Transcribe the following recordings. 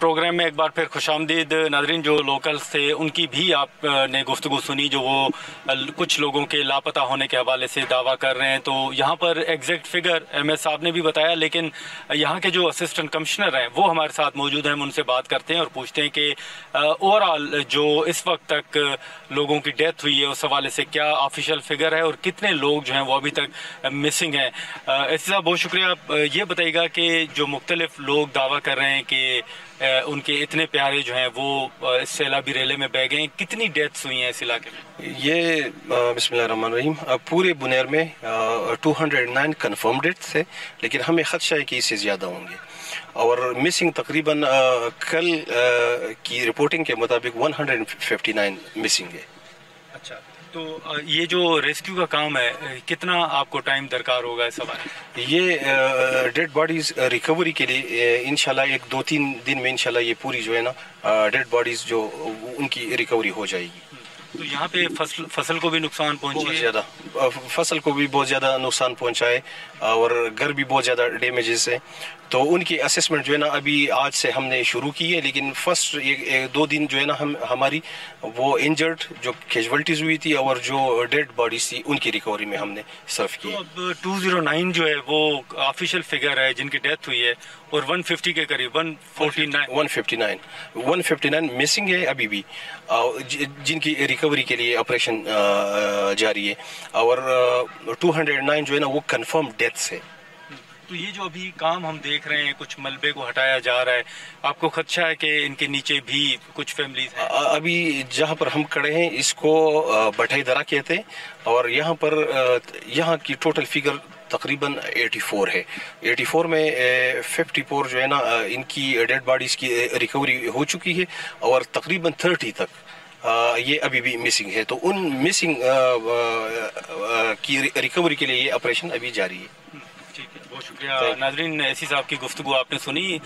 Programme में एक बार फिर खुशामदीद। नाज़रीन, जो लोकल्स थे उनकी भी आपने गुफ्तगू सुनी, जो वो कुछ लोगों के लापता होने के हवाले से दावा कर रहे हैं। तो यहाँ पर एग्जैक्ट फिगर MS साहब ने भी बताया, लेकिन यहाँ के जो असिस्टेंट कमिश्नर हैं वो हमारे साथ मौजूद हैं। हम उनसे बात करते हैं और पूछते हैं कि ओवरऑल जो इस वक्त तक लोगों की डेथ हुई है उस हवाले से क्या ऑफिशियल फिगर है और कितने लोग जो हैं वो अभी तक मिसिंग हैं। ऐसे साहब, बहुत शुक्रिया। आप ये बताइएगा कि जो मुख्तलिफ लोग दावा कर रहे हैं कि उनके इतने प्यारे जो हैं वो सैलाबी रेले में बह गए, कितनी डेथ्स हुई हैं इस इलाके में? ये बिस्मिल्लाहिर्रहमानिर्रहीम पूरे बुनेर में 209 कन्फर्म डेथ्स है, लेकिन हमें खदशा है कि इससे ज़्यादा होंगे। और मिसिंग तकरीबन कल की रिपोर्टिंग के मुताबिक 159 मिसिंग है। अच्छा, तो ये जो रेस्क्यू का काम है कितना आपको टाइम दरकार होगा इस हवाले? ये डेड बॉडीज रिकवरी के लिए इंशाल्लाह 1-2-3 दिन में इंशाल्लाह ये पूरी जो है ना डेड बॉडीज जो उनकी रिकवरी हो जाएगी। तो यहाँ पे फसल को भी नुकसान पहुँची ज़्यादा, फसल को भी बहुत ज़्यादा नुकसान पहुँचा है और घर भी बहुत ज़्यादा डैमेजेस है। तो उनकी असेसमेंट जो है ना अभी आज से हमने शुरू की है, लेकिन फर्स्ट 2 दिन जो है ना हमारी वो इंजर्ड जो कैजुअल्टीज हुई थी और जो डेड बॉडीज थी उनकी रिकवरी में हमने सर्व की। तो अब 209 जो है वो ऑफिशियल फिगर है जिनकी डेथ हुई है, और 150 के करीब 159 मिसिंग है अभी भी, जिनकी रिकवरी के लिए ऑपरेशन जारी है। और 209 जो है ना वो कंफर्म डेथ्स है। तो ये जो अभी काम हम देख रहे हैं, कुछ मलबे को हटाया जा रहा है, आपको खदशा है कि इनके नीचे भी कुछ फैमिलीज हैं? अभी जहाँ पर हम खड़े हैं इसको बटाई दरा कहते हैं, और यहाँ पर यहाँ की टोटल फिगर तकरीबन 84 है। 84 में 54 जो है ना इनकी डेड बॉडीज की रिकवरी हो चुकी है, और तकरीबन 30 तक ये अभी भी मिसिंग है। तो उन मिसिंग की रिकवरी के लिए ये ऑपरेशन अभी जारी है। ठीक है, बहुत शुक्रिया। नाजरीन, ऐसी साहब की गुफ्तगू आपने सुनी।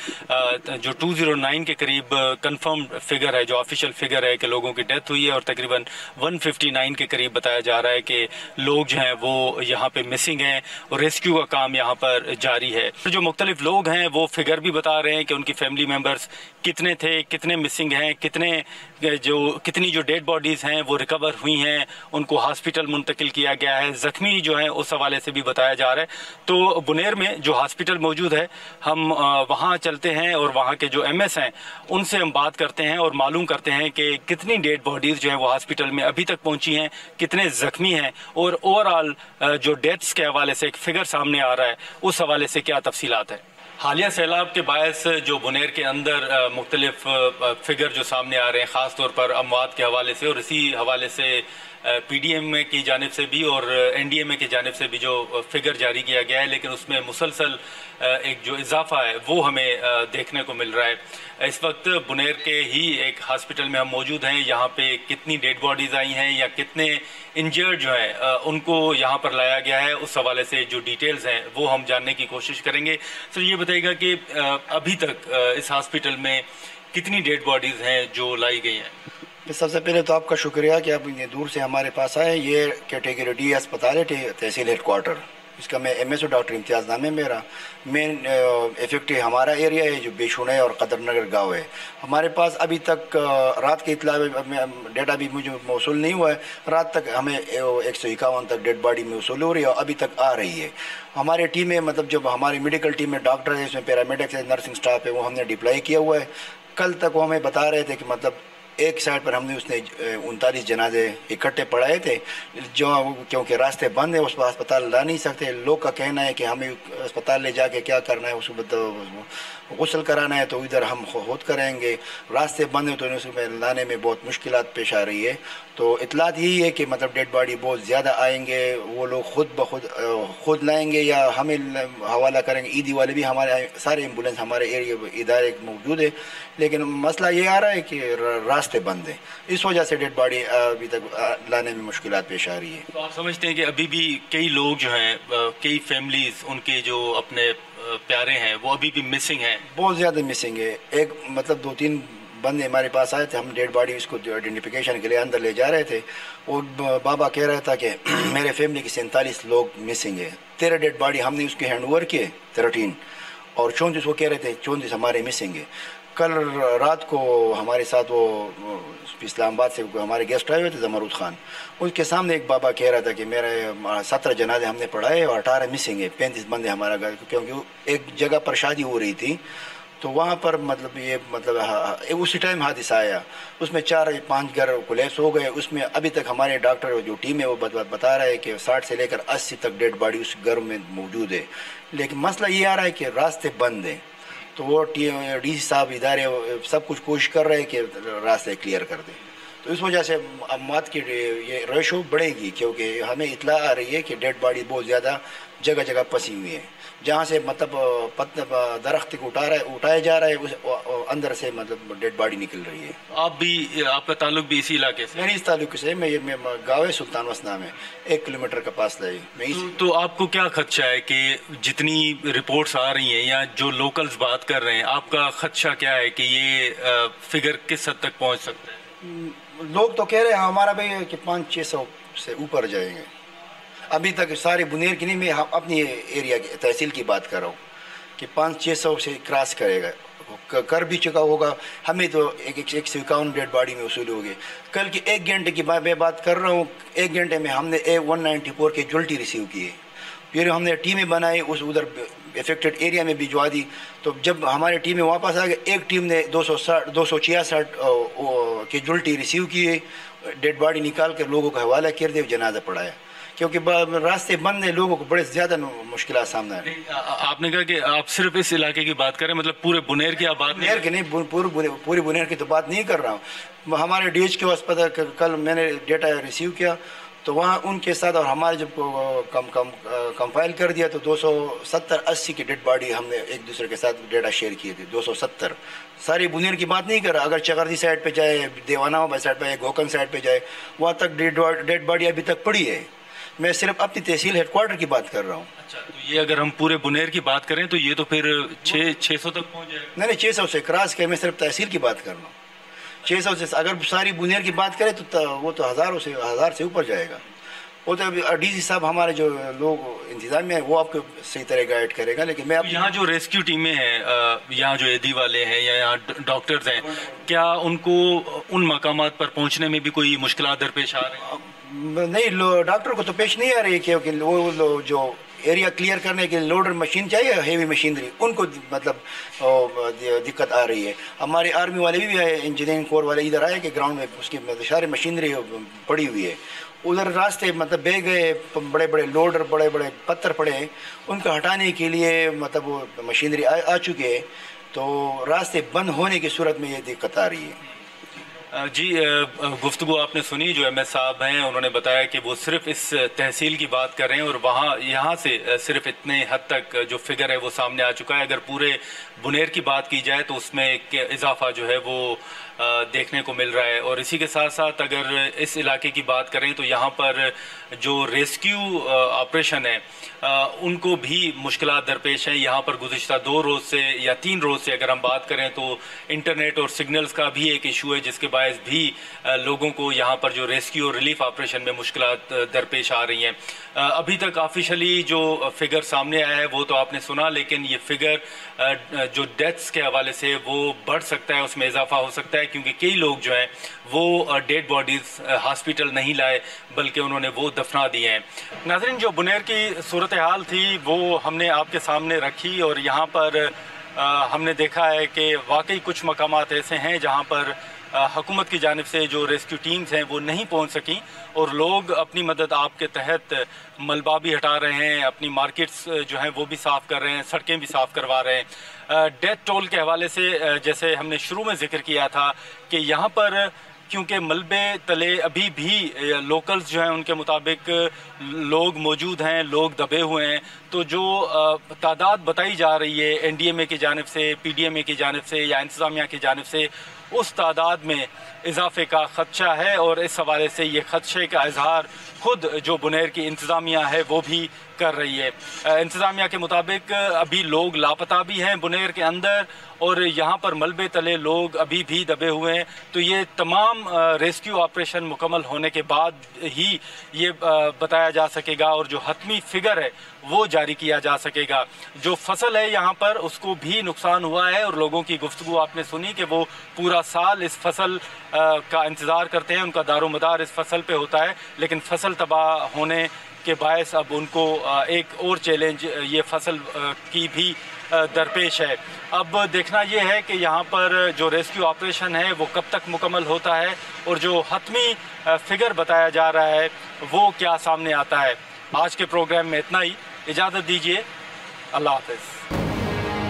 जो 209 के करीब कंफर्म फिगर है, जो ऑफिशियल फिगर है कि लोगों की डेथ हुई है, और तकरीबन 159 के करीब बताया जा रहा है कि लोग जो हैं वो यहाँ पे मिसिंग हैं और रेस्क्यू का काम यहाँ पर जारी है। जो मुख्तलिफ लोग हैं वो फिगर भी बता रहे हैं कि उनकी फैमिली मेम्बर्स कितने थे, कितने मिसिंग हैं, कितनी जो डेड बॉडीज़ हैं वो रिकवर हुई हैं, उनको हॉस्पिटल मुंतकिल किया गया है, ज़ख्मी जो हैं उस हवाले से भी बताया जा रहा है। तो बुनेर में जो हॉस्पिटल मौजूद है, हम वहाँ चलते हैं और वहाँ के जो MS हैं उनसे हम बात करते हैं और मालूम करते हैं कि कितनी डेड बॉडीज़ जो हैं वो हॉस्पिटल में अभी तक पहुँची हैं, कितने ज़ख्मी हैं, और ओवरऑल जो डेथ्स के हवाले से एक फ़िगर सामने आ रहा है उस हवाले से क्या तफसीलात है। हालिया सैलाब के बायस जो बुनेर के अंदर मुख्तलिफ फिगर जो सामने आ रहे हैं, ख़ास तौर पर अमवात के हवाले से, और इसी हवाले से PDM की जानिब से भी और NDMA की जानिब से भी जो फिगर जारी किया गया है, लेकिन उसमें मुसलसल एक जो इजाफा है वो हमें देखने को मिल रहा है। इस वक्त बुनेर के ही एक हॉस्पिटल में हम मौजूद हैं। यहाँ पे कितनी डेड बॉडीज़ आई हैं या कितने इंजर्ड जो हैं उनको यहाँ पर लाया गया है, उस हवाले से जो डिटेल्स हैं वो हम जानने की कोशिश करेंगे। सर, ये बताइएगा कि अभी तक इस हॉस्पिटल में कितनी डेड बॉडीज़ हैं जो लाई गई हैं? सबसे पहले तो आपका शुक्रिया कि आप ये दूर से हमारे पास आए। ये कैटेगरी D अस्पताल है, तहसील हेडक्वार्टर। इसका मैं MSO डॉक्टर इम्तियाज़ नाम है मेरा। मेन इफेक्टिव हमारा एरिया है जो बेशुने और कदरनगर गांव है। हमारे पास अभी तक रात के इतला डेटा भी मुझे मौसूल नहीं हुआ है। रात तक हमें 151 तक डेड बॉडी मौसूल हो रही है और अभी तक आ रही है। हमारे टीम में मतलब जब हमारी मेडिकल टीम में डॉक्टर है, इसमें पैरामेडिक्स है, नर्सिंग स्टाफ है, वो हमने डिप्लॉय किया हुआ है। कल तक वो हमें बता रहे थे कि मतलब एक साइड पर हमने उसने 39 जनाजे इकट्ठे पड़ाए थे, जो क्योंकि रास्ते बंद है उस पर अस्पताल ला नहीं सकते। लोग का कहना है कि हमें अस्पताल ले जाके क्या करना है, उसको गुस्ल कराना है तो इधर हम खुद करेंगे, रास्ते बंद है तो उसमें लाने में बहुत मुश्किलात पेश आ रही है। तो इतलात यही है कि मतलब डेड बॉडी बहुत ज़्यादा आएंगे, वो लोग खुद लाएंगे या हमें हवाला करेंगे। ईदी वाले भी हमारे सारे एम्बुलेंस हमारे एरिया इदारे मौजूद है, लेकिन मसला ये आ रहा है कि रास्ते बंद हैं, इस वजह से डेड बॉडी अभी तक लाने में मुश्किलात पेश आ रही है। तो आप समझते हैं कि अभी भी कई लोग जो हैं, कई फैमिलीज उनके जो अपने प्यारे हैं वो अभी भी मिसिंग हैं? बहुत ज़्यादा मिसिंग है। एक मतलब 2-3 बंदे हमारे पास आए थे, हम डेड बॉडी इसको आइडेंटिफिकेशन के लिए अंदर ले जा रहे थे। वो बाबा कह रहा था कि मेरे फैमिली के 47 लोग मिसिंग है। 13 डेड बॉडी हमने उसके हैंड ओवर किए 13, और 34 वो कह रहे थे 34 हमारे मिसिंग है। कल रात को हमारे साथ वो इस्लामाबाद से हमारे गेस्ट आए हुए थे ज़मरूद खान, उसके सामने एक बाबा कह रहा था कि मेरे 17 जनाजे हमने पढ़ाए और 18 मिसिंग है, 35 बंदे हमारा घर, क्योंकि एक जगह पर शादी हो रही थी तो वहाँ पर मतलब ये मतलब उसी टाइम हादसा आया, उसमें 4-5 घर कोलैप्स हो गए। उसमें अभी तक हमारे डॉक्टर जो टीम है वो बता रहा है कि 60 से लेकर 80 तक डेड बॉडी उस घर में मौजूद है। लेकिन मसला ये आ रहा है कि रास्ते बंद हैं, तो वो DC साहब इदारे सब कुछ कोशिश कर रहे हैं कि रास्ते क्लियर कर दें। तो इस वजह से अमवात की ये रेशो बढ़ेगी, क्योंकि हमें इतला आ रही है कि डेड बॉडी बहुत ज़्यादा जगह जगह फंसी हुई है, जहाँ से मतलब दरख्त को उठाया जा रहा है उस अंदर से मतलब डेड बॉडी निकल रही है। आपका ताल्लुक भी इसी इलाके से? मेरी इस ताल्लुक से मैं गाँव सुल्तान वसना में 1 किलोमीटर का फासला है। तो आपको क्या खदशा है कि जितनी रिपोर्ट्स आ रही हैं या जो लोकल्स बात कर रहे हैं, आपका खदशा क्या है कि ये फिगर किस हद तक पहुँच सकता है? लोग तो कह रहे हैं हमारा भाई कि 500-600 से ऊपर जाएंगे। अभी तक सारे बुनेर की नहीं, मैं अपनी एरिया की तहसील की बात कर रहा हूँ कि 500-600 से क्रॉस करेगा, कर भी चुका होगा। हमें तो 151 डेड बॉडी में वसूल हो गए। कल की 1 घंटे की मैं बात कर रहा हूँ, 1 घंटे में हमने 194 के जुल्टी रिसीव किए। फिर हमने टीमें बनाई, उस उधर इफेक्टेड एरिया में भिजवा दी। तो जब हमारी टीमें वापस आ गई, एक टीम ने 266 के जुल्टी रिसीव किए, डेड बॉडी निकाल कर लोगों का हवाला कर दिया, जनाजा पढ़ाया, क्योंकि रास्ते बंद हैं, लोगों को बड़े ज़्यादा मुश्किल सामना है। आपने कहा कि आप सिर्फ इस इलाके की बात करें, मतलब पूरे बुनेर की आप बात बुनेर की नहीं, पूरी बुनेर की तो बात नहीं कर रहा हूँ। हमारे DHQ अस्पताल कल मैंने डेटा रिसीव किया, तो वहाँ उनके साथ और हमारे जब कंपाइल कर दिया तो 270-80 की डेड बॉडी हमने एक दूसरे के साथ डेटा शेयर किए थे। 270 सारी बुनेर की बात नहीं कर रहा, अगर चकर्दी साइड पे जाए, देवाना साइड पे जाए, गोकन साइड पे जाए, वहाँ तक डेड बॉडी अभी तक पड़ी है। मैं सिर्फ अपनी तहसील हेडक्वार्टर की बात कर रहा हूँ। अच्छा, तो ये अगर हम पूरे बुनेर की बात करें तो ये तो फिर 600 तक पहुँच जाएगा? नहीं, 600 से क्रॉस के, मैं सिर्फ तहसील की बात कर रहा हूँ। 600 से अगर सारी बुनेर की बात करें तो वो तो 1000 से ऊपर जाएगा। वो तो DC साहब हमारे जो लोग इंतजाम में है वो आपको सही तरह गाइड करेगा। लेकिन मैं यहाँ जो रेस्क्यू टीमें हैं, यहाँ जो एदी वाले हैं या यहाँ डॉक्टर्स हैं, क्या उनको उन मकामात पर पहुँचने में भी कोई मुश्किलात दरपेश आ रही हैं? नहीं, डॉक्टर को तो पेश नहीं आ रही, क्योंकि वो जो एरिया क्लियर करने के लिए लोडर मशीन चाहिए, हेवी मशीनरी, उनको मतलब दिक्कत आ रही है। हमारे आर्मी वाले भी आए, इंजीनियरिंग कोर वाले इधर आए कि ग्राउंड में उसकी सारी मशीनरी पड़ी हुई है। उधर रास्ते मतलब बह गए, बड़े बड़े लोडर, बड़े बड़े पत्थर पड़े हैं, उनको हटाने के लिए मतलब वो मशीनरी आ चुकी है। तो रास्ते बंद होने की सूरत में ये दिक्कत आ रही है। जी, गुफ्तगू आपने सुनी, जो MS साहब हैं उन्होंने बताया कि वो सिर्फ इस तहसील की बात कर रहे हैं और वहाँ यहाँ से सिर्फ इतने हद तक जो फिगर है वो सामने आ चुका है। अगर पूरे बुनेर की बात की जाए तो उसमें एक इजाफा जो है वो देखने को मिल रहा है। और इसी के साथ साथ अगर इस इलाके की बात करें तो यहाँ पर जो रेस्क्यू ऑपरेशन है उनको भी मुश्किलात दरपेश हैं। यहाँ पर गुज़िश्ता 2 रोज़ से या 3 रोज़ से अगर हम बात करें तो इंटरनेट और सिग्नल्स का भी एक इशू है, जिसके बायस भी लोगों को यहाँ पर जो रेस्क्यू और रिलीफ ऑपरेशन में मुश्किलात दरपेश आ रही हैं। अभी तक ऑफिशियली जो फिगर सामने आया है वो तो आपने सुना, लेकिन ये फिगर जो डेथ्स के हवाले से वो बढ़ सकता है, उसमें इजाफा हो सकता है, क्योंकि कई लोग जो हैं वो डेड बॉडीज़ हॉस्पिटल नहीं लाए बल्कि उन्होंने वो दफना दिए हैं। नाज़रीन, जो बुनेर की सूरत हाल थी वो हमने आपके सामने रखी और यहाँ पर हमने देखा है कि वाकई कुछ मकामात ऐसे हैं जहाँ पर हुकूमत की जानिब से जो रेस्क्यू टीम्स हैं वो नहीं पहुँच सकी और लोग अपनी मदद आपके तहत मलबा भी हटा रहे हैं, अपनी मार्केट्स जो हैं वो भी साफ़ कर रहे हैं, सड़कें भी साफ़ करवा रहे हैं। डेथ टोल के हवाले से जैसे हमने शुरू में जिक्र किया था कि यहाँ पर क्योंकि मलबे तले अभी भी लोकल्स जो हैं उनके मुताबिक लोग मौजूद हैं, लोग दबे हुए हैं, तो जो तादाद बताई जा रही है NDMA की जानिब से, PDMA की जानिब से या इंतज़ामिया की जानिब से, उस तादाद में इजाफे का खदशा है। और इस हवाले से ये खदशे का इजहार खुद जो बुनेर की इंतज़ामिया है वो भी कर रही है। इंतज़ामिया के मुताबिक अभी लोग लापता भी हैं बुनेर के अंदर और यहाँ पर मलबे तले लोग अभी भी दबे हुए हैं। तो ये तमाम रेस्क्यू ऑपरेशन मुकम्मल होने के बाद ही ये बताया जा सकेगा और जो हतमी फिगर है वो जारी जारी किया जा सकेगा। जो फसल है यहाँ पर उसको भी नुकसान हुआ है और लोगों की गुफ्तगू आपने सुनी कि वो पूरा साल इस फसल का इंतज़ार करते हैं, उनका दारोमदार इस फसल पे होता है, लेकिन फसल तबाह होने के बायस अब उनको एक और चैलेंज ये फसल की भी दरपेश है। अब देखना ये है कि यहाँ पर जो रेस्क्यू ऑपरेशन है वो कब तक मुकम्मल होता है और जो हतमी फिगर बताया जा रहा है वो क्या सामने आता है। आज के प्रोग्राम में इतना ही, इजाज़त दीजिए, अल्लाह हाफ़िज़।